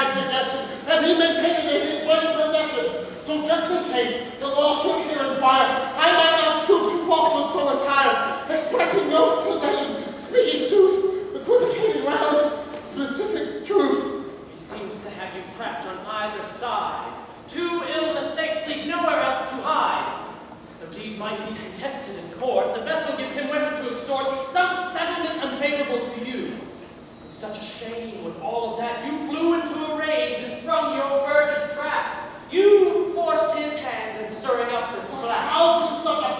my suggestion that he maintain it in his right possession. So just in case the law should hear and fire, I might not stoop to falsehood so entire, expressing no possession, speaking sooth, equivocating round specific truth. He seems to have you trapped on either side. Two ill mistakes leave nowhere else to hide. The deed might be contested in court. The vessel gives him weapon to extort some settlement unfavorable to you. Such a shame with all of that, you flew into a rage and sprung your virgin trap. You forced his hand in stirring up this flat. How could such a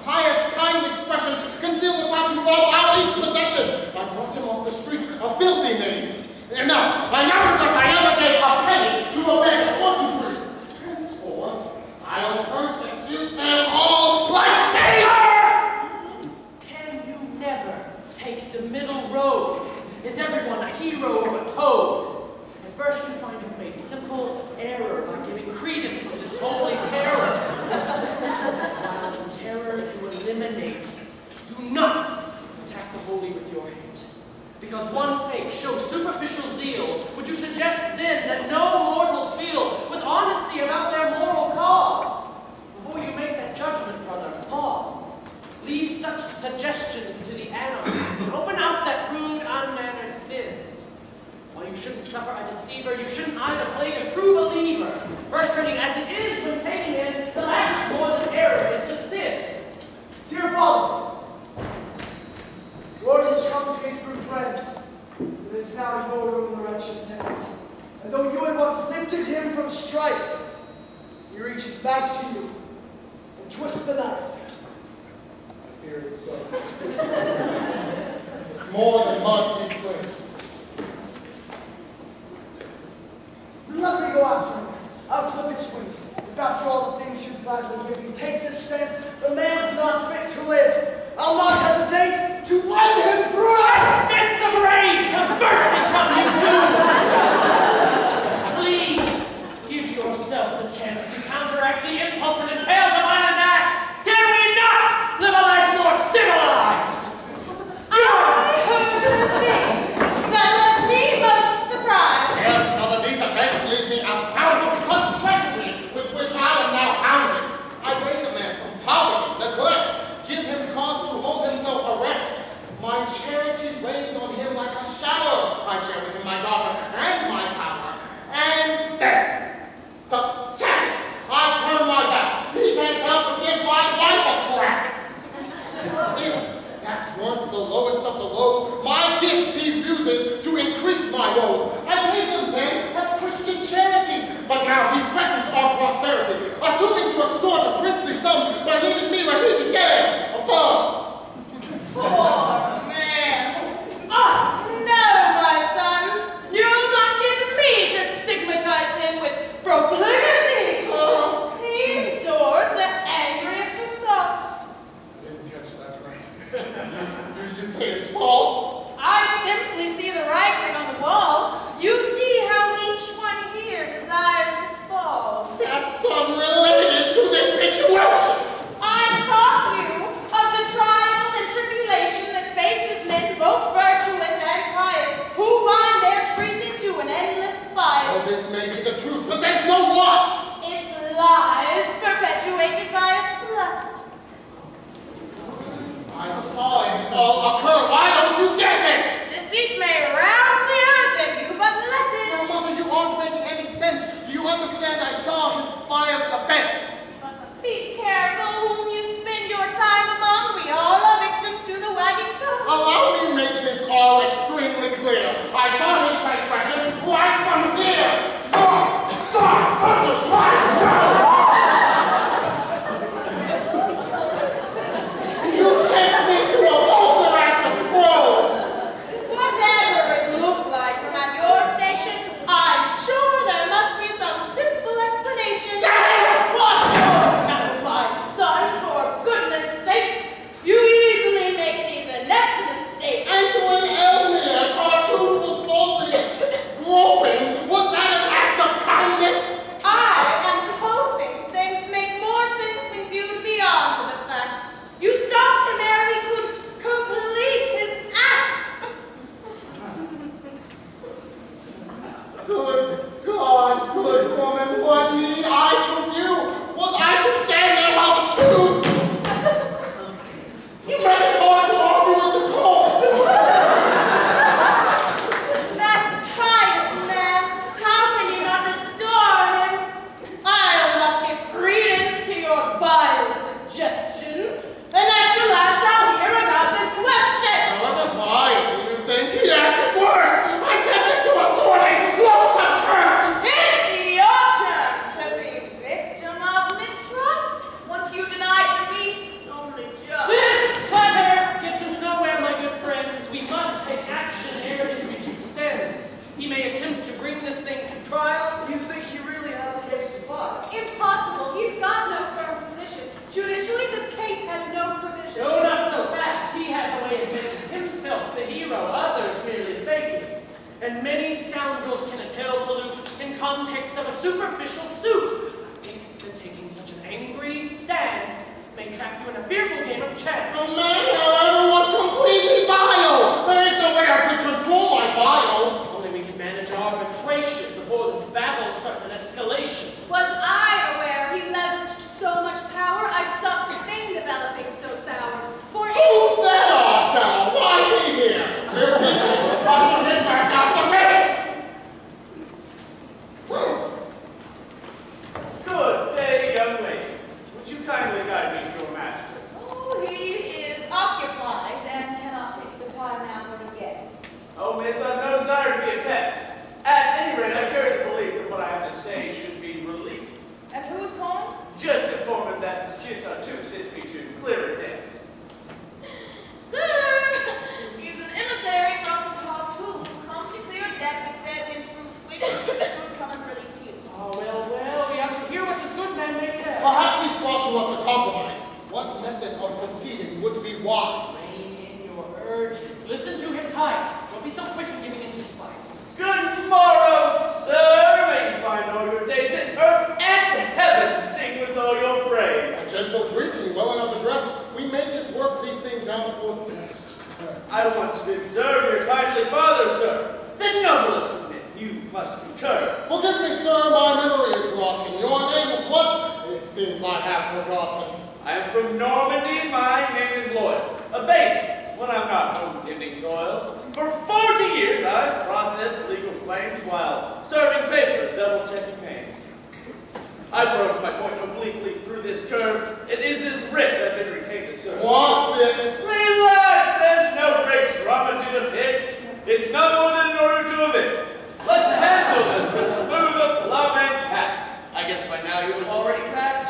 pious, kind expression conceal the thought to rob our each possession? I brought him off the street, a filthy knave. Enough! I never regret I ever gave a penny to a man or to priest. Henceforth, I'll persecute them all like me! Can you never take the middle road? Is everyone a hero or a toad? At first you find you've made simple error by giving credence to this holy terror. While the terror you eliminate, do not attack the holy with your hate. Because one fake shows superficial zeal, would you suggest then that no mortals feel with honesty about their moral cause? Before you make that judgment, brother, pause. Leave such suggestions to the annals. Open out that rude, unmannered fist. While you shouldn't suffer a deceiver, you shouldn't either plague a true believer. Frustrating as it is when taken in, the last is more than error, it's a sin. Dear Father, Lord has come to me through friends. It is now your room the wretched tents. And though you had once lifted him from strife, he reaches back to you and twists the knife. I fear it's so. It's more than mud he slings. Let me go after him. I'll clip its wings. If after all the things you gladly give me take this stance, the man's not fit to live. I'll not hesitate to run him through it! Fits of rage come first and come you too! Please, give yourself the chance to counteract the impulse that impels a violent act! Can we not live a life more civilized? I heard a thing that left me most surprised. Yes, mother, these events leave me astounded. Such treachery with which I am now hounded. I raise a man from poverty, neglect, give him cause to hold himself erect. My charity rains on him like a shower. I share with him my daughter and my power. And then, the second I turn my back, he can't help but give my wife a crack. If that weren't the lowest of the lows, my gifts he uses to increase my woes. I gave him then as Christian charity, but now he threatens our prosperity, assuming to extort a princely sum by leaving me where he began, above. Poor man. Oh, no, my son. You'll not get me to stigmatize him with profligacy. He endures the angriest assaults. Didn't catch that right. You say it's false? I simply see the writing on the wall. You see how each one here desires his fall. That's unrelated to this situation. I taught you of the trials and tribulation that faces men both virtuous and pious, who find their treating to an endless bias. Oh, this may be the truth, but then so what? It's lies perpetuated by a slut. I saw it all occur. Why don't you get it? Deceit may round the earth if you but let it. No, mother, you aren't making any sense. Do you understand? I saw his violent offense. Be careful whom you spend your time among. We all are victims to the wagging tongue. Allow me to make this all extremely clear. I saw his transgression right from here. Saw under my thumb. You take me to a vulgar act of prose. Whatever it looked like from at your station, I'm sure there must be some simple explanation. Damn! What? Oh, my son, for goodness sakes, you easily make these inept mistakes. And to an elder, Tartuffe was boldly and many scoundrels can entail pollute in context of a superficial suit. I think that taking such an angry stance may trap you in a fearful game of chance. The man, however, was completely vile. There is no way I could control my bile. Only we can manage arbitration before this battle starts an escalation. Was I aware he leveraged so much power, I'd stop the thing developing so sour. For Who's that old fellow? Why is he here? We're busy. Usher him back out the way. Good day, young lady. Would you kindly guide me to your master? Oh, he is occupied and cannot take the time now for a guest. Oh, miss, I've no desire to be a pest. At any rate, I carry the belief that what I have to say should be relieving. And who is calling? Just inform him that Monsieur Tartuffe sends me to clear a debt. Sir, he's an emissary from Tartuffe who comes to clear a debt, he says in truth, which should come and relieve to you. Oh, well, we have to hear what this good man may tell. Perhaps he's brought to us a compromise. What method of proceeding would be wise? Rein in your urges. Listen to him tight. Don't be so quick in giving in to spite. Good morrow, sir. May you find all your days in earth and heaven sing with all your praise. A gentle greeting, well enough addressed. We may just work these things out for the best. I once did serve your kindly father, sir. The noblest of men, you must concur. Forgive me, sir, my memory is rotten. Your name is what? It seems I have forgotten. I am from Normandy. My name is Loyal. A bailiff when I'm not home tending soil. For 40 years I've processed legal claims while serving papers, double-checking names. I broach my point obliquely through this curve. It is this writ I've been retained to serve. What's this? Relax, there's no great drama to depict. It's no more than an order to evict. Let's handle this with smooth a plum and packed. I guess by now you have already packed.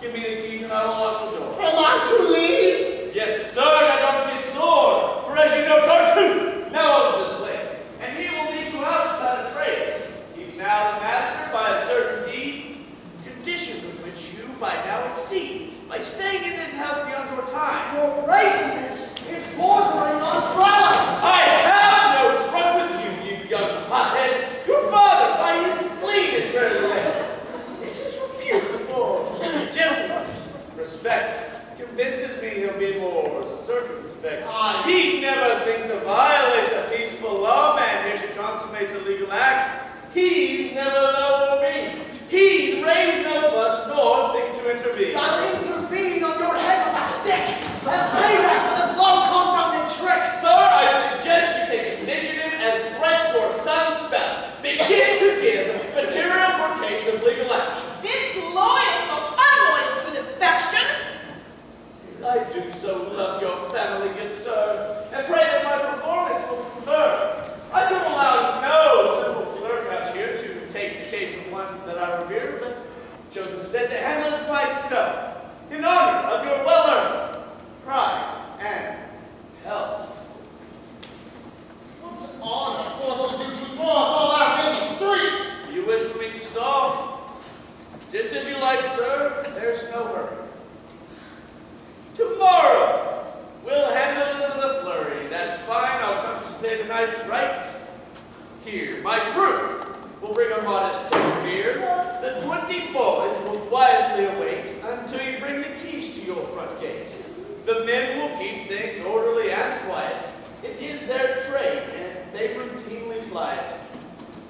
Give me the keys and I will lock the door. Am I to leave? Yes, sir, I don't get sore. For as you know, Tartuffe now owns this place, and he will lead you out without a trace. He's now the master by a certain deed, conditions of which you by now exceed by staying in this house beyond your time. Your brazeness is bordering on crime. I have no truck with you, you young hothead. Your father, by his fleet, is ready away. This is repute before gentlemen. Respect convinces me he'll be more circumspect. He never thinks to violate a peaceful law man here to consummate a legal act. He's never loved me. He raised no fuss nor think to intervene. I'll intervene on your head with a stick as payback for this long compounded trick. Sir, I suggest you take initiative as threats your son's spouse. Begin to give material for case of legal action. This loyal most unloyal to this faction. I do so love your family, good sir, and pray that my performance will confer. I don't allow no simple clerk out here to take the case of one that I revere, but chose instead to handle it myself, in honor of your well-earned pride and health. What honor forces you to throw us all out in the streets? You wish for me to stall? Just as you like, sir. There's no hurry. Tomorrow, we'll handle this in a flurry. That's fine. I'll come to stay the night right here. My troop will bring a modest cup of beer. The 20 boys will quietly await until you bring the keys to your front gate. The men will keep things orderly and quiet. It is their trade, and they routinely ply it.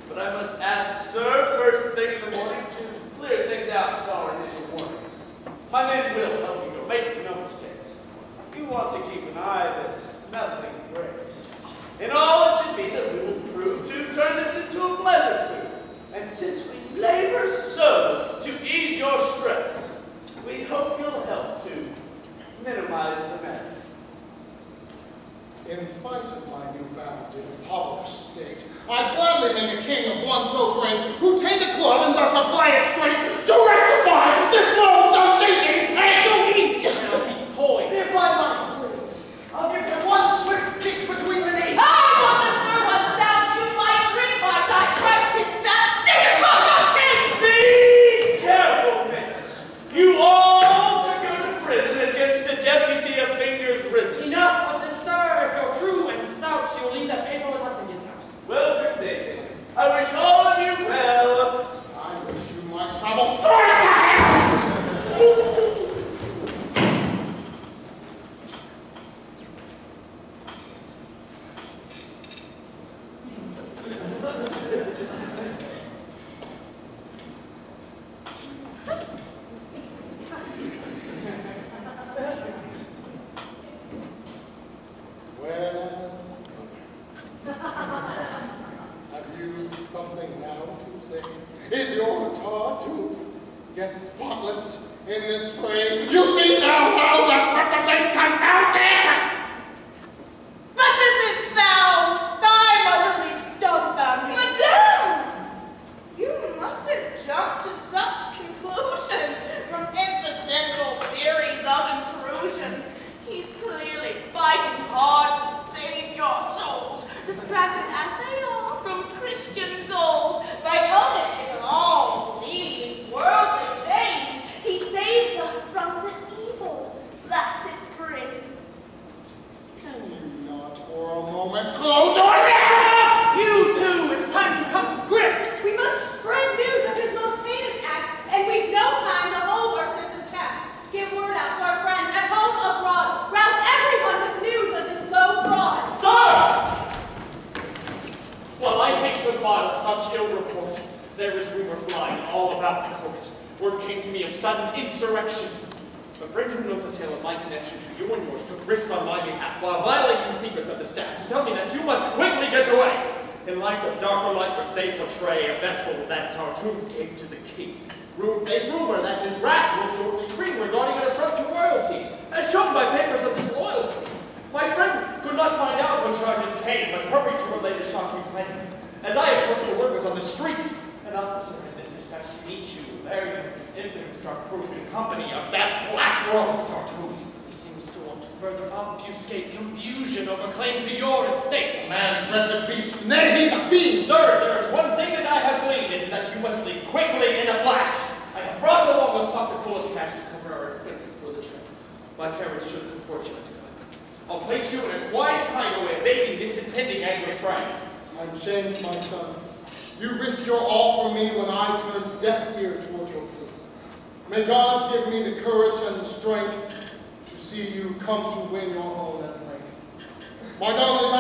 But I must ask, sir, first thing in the morning to clear things out to our initial warning. My men will help you. Make no mistakes. You want to keep an eye that's nothing breaks. And all it should be that we will prove to turn this into a pleasant mood. And since we labor so to ease your stress, we hope you'll help to minimize the mess. In spite of my newfound impoverished state, I'd gladly make a king of one so great, who take a club and thus apply it straight to rectify this world's unthinking pain. Go easy now, be poised. If I might please, I'll give him one swift kick between the knees. I want to serve what sound you might drink by direct his fat stick across your teeth. Be careful, miss. You all could go to prison against the deputy of fingers risen. Enough of this, sir. If you're true and stout, you'll leave that paper with us and get out. Well, good day. moment. Close your mouth! You two, it's time to come to grips! We must spread news of his most heinous act, and we've no time to hold our sense of tact. Give word out to our friends at home abroad. Rouse everyone with news of this low fraud. Sir! Well, I hate to file such ill report. There is rumor flying all about the court. Word came to me of sudden insurrection. A friend who knows the tale of my connection to you and yours took risk on my behalf while violating the secrets of the staff to tell me that you must quickly get away. In light of darker light was they portray a vessel that Tartuffe gave to the king. A rumor that his wrath will shortly free regarding an approach to royalty, as shown by papers of disloyalty. My friend could not find out when charges came, but hurried to relay the shocking claim. As I approached, the word was on the street. An officer had been dispatched to meet you, there you infamous Tartuffe in company of that black-robed Tartuffe. He seems to want to further obfuscate confusion over claim to your estate. Man's wretched beast. Nay, he's a fiend. Sir, there is one thing that I have gleaned, it is that you must leave quickly in a flash. I have brought along a pocket full of cash to cover our expenses for the trip. My carriage should comport you into comfort. I'll place you in a quiet hideaway, evading this impending angry fray. I'm shamed, my son. You risk your all for me when I turn deaf ear toward your plea. May God give me the courage and the strength to see you come to win your own at length. My darling